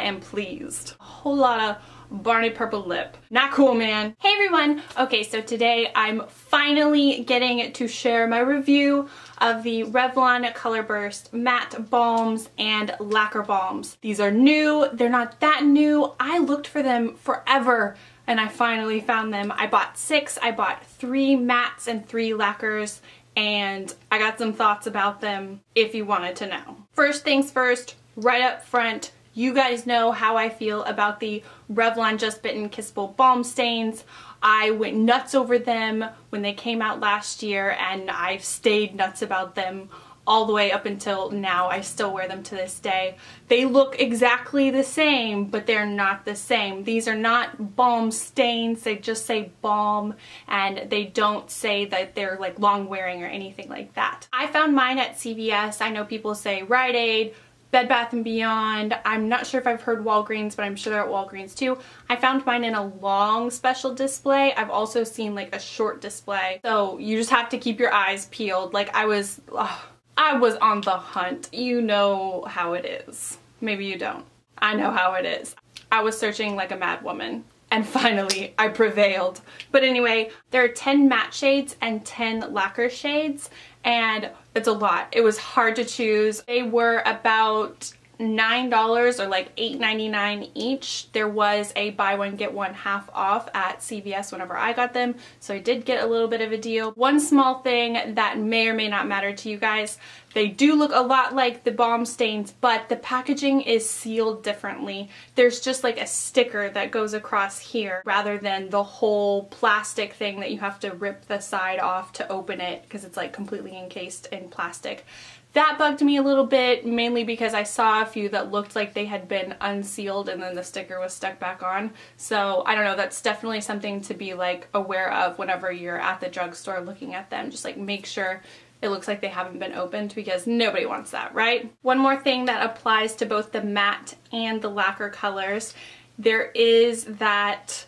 am pleased. A whole lot of Barney purple lip. Not cool, man. Hey everyone! Okay, so today I'm finally getting to share my review of the Revlon Colorburst Matte Balms and Lacquer Balms. These are new. They're not that new. I looked for them forever and I finally found them. I bought 6. I bought 3 mattes and 3 lacquers, and I got some thoughts about them if you wanted to know. First things first, right up front, you guys know how I feel about the Revlon Just Bitten Kissable Balm Stains. I went nuts over them when they came out last year, and I've stayed nuts about them all the way up until now. I still wear them to this day. They look exactly the same, but they're not the same. These are not balm stains. They just say balm, and they don't say that they're like long wearing or anything like that. I found mine at CVS. I know people say Rite Aid, Bed Bath & Beyond. I'm not sure if I've heard Walgreens, but I'm sure they're at Walgreens too. I found mine in a long special display. I've also seen like a short display. So you just have to keep your eyes peeled. Like I was on the hunt. You know how it is. Maybe you don't. I know how it is. I was searching like a mad woman. And finally, I prevailed. But anyway, there are 10 matte shades and 10 lacquer shades, and it's a lot. It was hard to choose. They were about $9 or like $8.99 each. There was a buy one get one half off at CVS whenever I got them, so I did get a little bit of a deal. One small thing that may or may not matter to you guys, they do look a lot like the balm stains, but the packaging is sealed differently. There's just like a sticker that goes across here rather than the whole plastic thing that you have to rip the side off to open it because it's like completely encased in plastic. That bugged me a little bit, mainly because I saw a few that looked like they had been unsealed and then the sticker was stuck back on. So I don't know, that's definitely something to be like aware of whenever you're at the drugstore looking at them. Just like make sure it looks like they haven't been opened, because nobody wants that, right? One more thing that applies to both the matte and the lacquer colors, there is that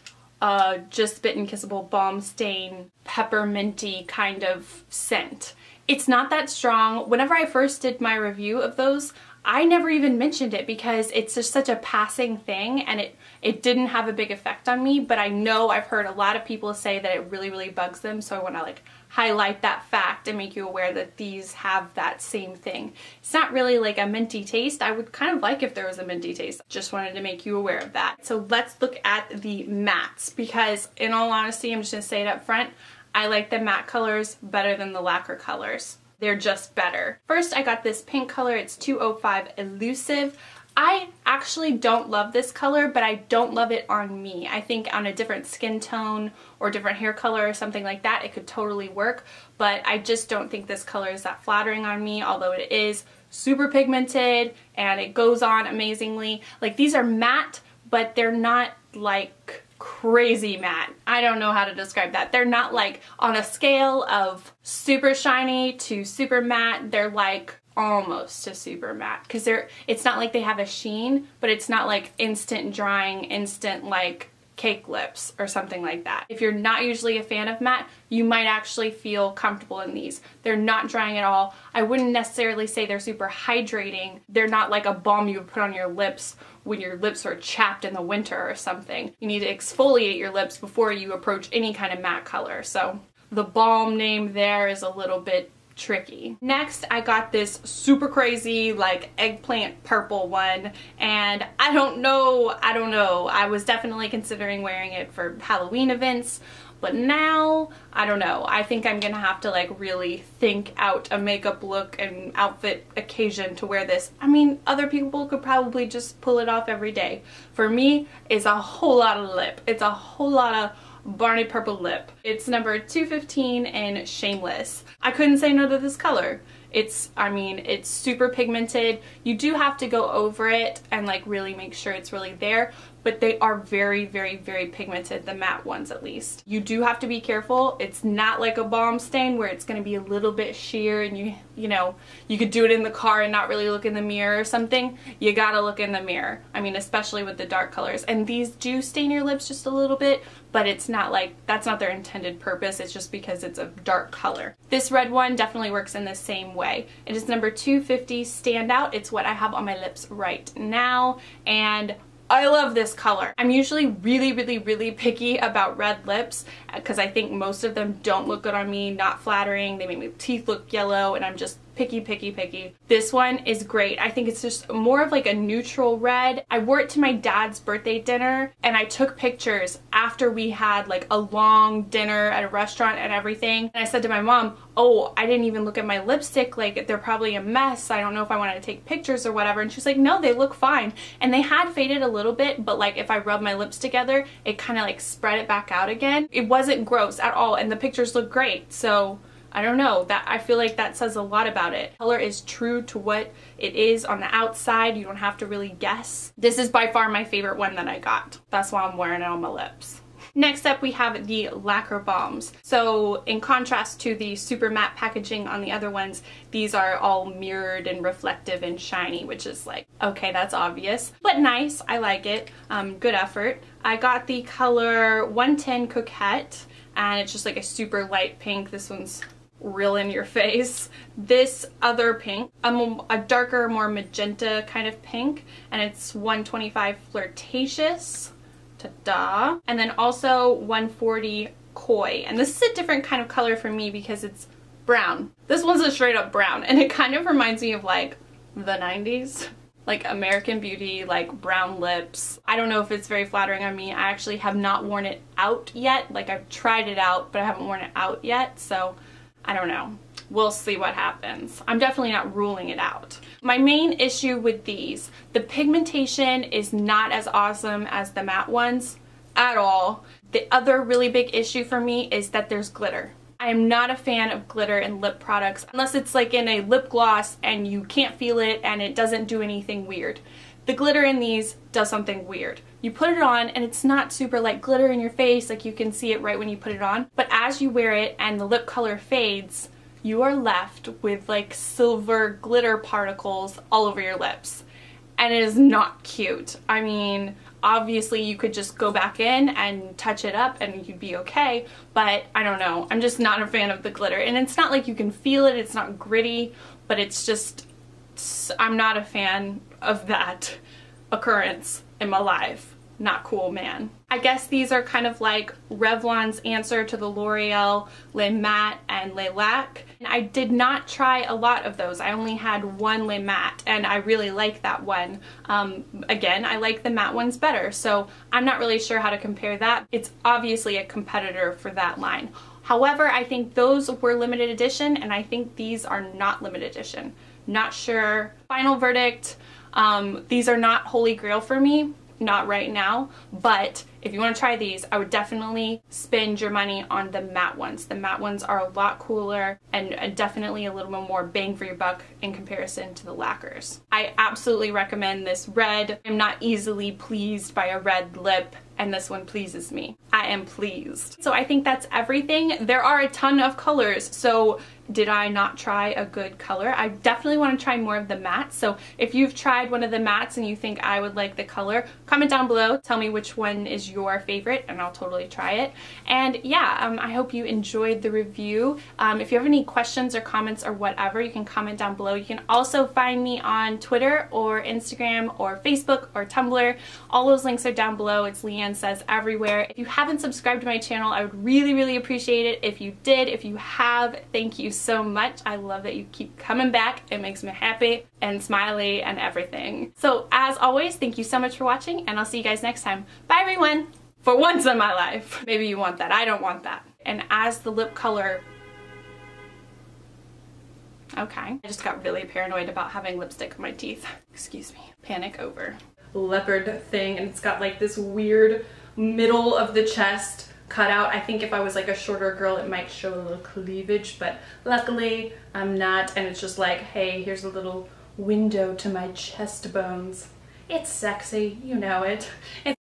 Just Bitten Kissable Balm Stain pepperminty kind of scent. It's not that strong. Whenever I first did my review of those, I never even mentioned it because it's just such a passing thing, and it didn't have a big effect on me, but I know I've heard a lot of people say that it really, really bugs them, so I want to like highlight that fact and make you aware that these have that same thing. It's not really like a minty taste. I would kind of like if there was a minty taste. Just wanted to make you aware of that. So let's look at the mattes, because in all honesty, I'm just going to say it up front, I like the matte colors better than the lacquer colors. They're just better. First, I got this pink color. It's 205 Elusive. I actually don't love this color, but I don't love it on me. I think on a different skin tone or different hair color or something like that, it could totally work, but I just don't think this color is that flattering on me, although it is super pigmented and it goes on amazingly. Like, these are matte, but they're not like crazy matte. I don't know how to describe that. They're not like on a scale of super shiny to super matte. They're like almost to super matte, because it's not like they have a sheen, but it's not like instant drying, instant like cake lips or something like that. If you're not usually a fan of matte, you might actually feel comfortable in these. They're not drying at all. I wouldn't necessarily say they're super hydrating. They're not like a balm you would put on your lips when your lips are chapped in the winter or something. You need to exfoliate your lips before you approach any kind of matte color. So the balm name there is a little bit tricky. Next, I got this super crazy like eggplant purple one, and I don't know. I was definitely considering wearing it for Halloween events, but now I don't know. I think I'm gonna have to like really think out a makeup look and outfit occasion to wear this. I mean, other people could probably just pull it off every day. For me, it's a whole lot of lip. It's a whole lot of Barney purple lip. It's number 215 in Shameless. I couldn't say no to this color. I mean, it's super pigmented. You do have to go over it and like really make sure it's really there, but they are very, very, very pigmented, the matte ones at least. You do have to be careful. It's not like a balm stain where it's going to be a little bit sheer and you know, you could do it in the car and not really look in the mirror or something. You gotta look in the mirror. I mean, especially with the dark colors. And these do stain your lips just a little bit, but it's not like, that's not their intended purpose. It's just because it's a dark color. This red one definitely works in the same way. It is number 250 Standout. It's what I have on my lips right now, and I love this color. I'm usually really, really, really picky about red lips because I think most of them don't look good on me, not flattering. They make my teeth look yellow, and I'm just picky, picky, picky. This one is great. I think it's just more of like a neutral red. I wore it to my dad's birthday dinner, and I took pictures after we had like a long dinner at a restaurant and everything. And I said to my mom, oh, I didn't even look at my lipstick. Like, they're probably a mess. I don't know if I wanted to take pictures or whatever. And she's like, no, they look fine. And they had faded a little bit, but like if I rub my lips together, it kind of like spread it back out again. It wasn't gross at all, and the pictures look great. So I don't know, that I feel like that says a lot about it. Color is true to what it is on the outside. You don't have to really guess. This is by far my favorite one that I got. That's why I'm wearing it on my lips. Next up, we have the Lacquer Balms. So in contrast to the super matte packaging on the other ones, these are all mirrored and reflective and shiny, which is like, okay, that's obvious, but nice. I like it. Good effort. I got the color 110 Coquette, and it's just like a super light pink. This one's real in your face. This other pink, a darker, more magenta kind of pink, and it's 125 Flirtatious. Ta-da! And then also 140 Koi. And this is a different kind of color for me because it's brown. This one's a straight up brown, and it kind of reminds me of like the 90s. Like American Beauty, like brown lips. I don't know if it's very flattering on me. I actually have not worn it out yet. Like, I've tried it out, but I haven't worn it out yet, so I don't know. We'll see what happens. I'm definitely not ruling it out. My main issue with these, the pigmentation is not as awesome as the matte ones at all. The other really big issue for me is that there's glitter. I am not a fan of glitter in lip products unless it's like in a lip gloss and you can't feel it and it doesn't do anything weird. The glitter in these does something weird. You put it on and it's not super like glitter in your face, like you can see it right when you put it on, but as you wear it and the lip color fades, you are left with like silver glitter particles all over your lips. And it is not cute. I mean, obviously you could just go back in and touch it up and you'd be okay, but I don't know. I'm just not a fan of the glitter. And it's not like you can feel it, it's not gritty, but it's just, I'm not a fan of that occurrence in my life. Not cool, man. I guess these are kind of like Revlon's answer to the L'Oreal Le Matte and Le Lac. And I did not try a lot of those. I only had one Le Matte and I really like that one. Again, I like the matte ones better, so I'm not really sure how to compare that. It's obviously a competitor for that line. However, I think those were limited edition and I think these are not limited edition. Not sure. Final verdict, these are not holy grail for me. Not right now, but if you want to try these, I would definitely spend your money on the matte ones. The matte ones are a lot cooler and definitely a little bit more bang for your buck in comparison to the lacquers. I absolutely recommend this red. I'm not easily pleased by a red lip, and this one pleases me. I am pleased. So I think that's everything. There are a ton of colors, so did I not try a good color? I definitely want to try more of the mattes, so if you've tried one of the mattes and you think I would like the color, comment down below, tell me which one is your favorite and I'll totally try it. And yeah, I hope you enjoyed the review. If you have any questions or comments or whatever, you can comment down below. You can also find me on Twitter or Instagram or Facebook or Tumblr. All those links are down below. It's Leanne Says everywhere. If you haven't subscribed to my channel, I would really, really appreciate it if you did. If you have, thank you so much. I love that you keep coming back. It makes me happy and smiley and everything. So as always, thank you so much for watching, and I'll see you guys next time. Bye everyone! For once in my life. Maybe you want that. I don't want that. And as the lip color... Okay. I just got really paranoid about having lipstick on my teeth. Excuse me. Panic over. Leopard thing, and it's got like this weird middle of the chest cut out. I think if I was like a shorter girl it might show a little cleavage, but luckily I'm not, and it's just like, hey, here's a little window to my chest bones. It's sexy, you know it. It's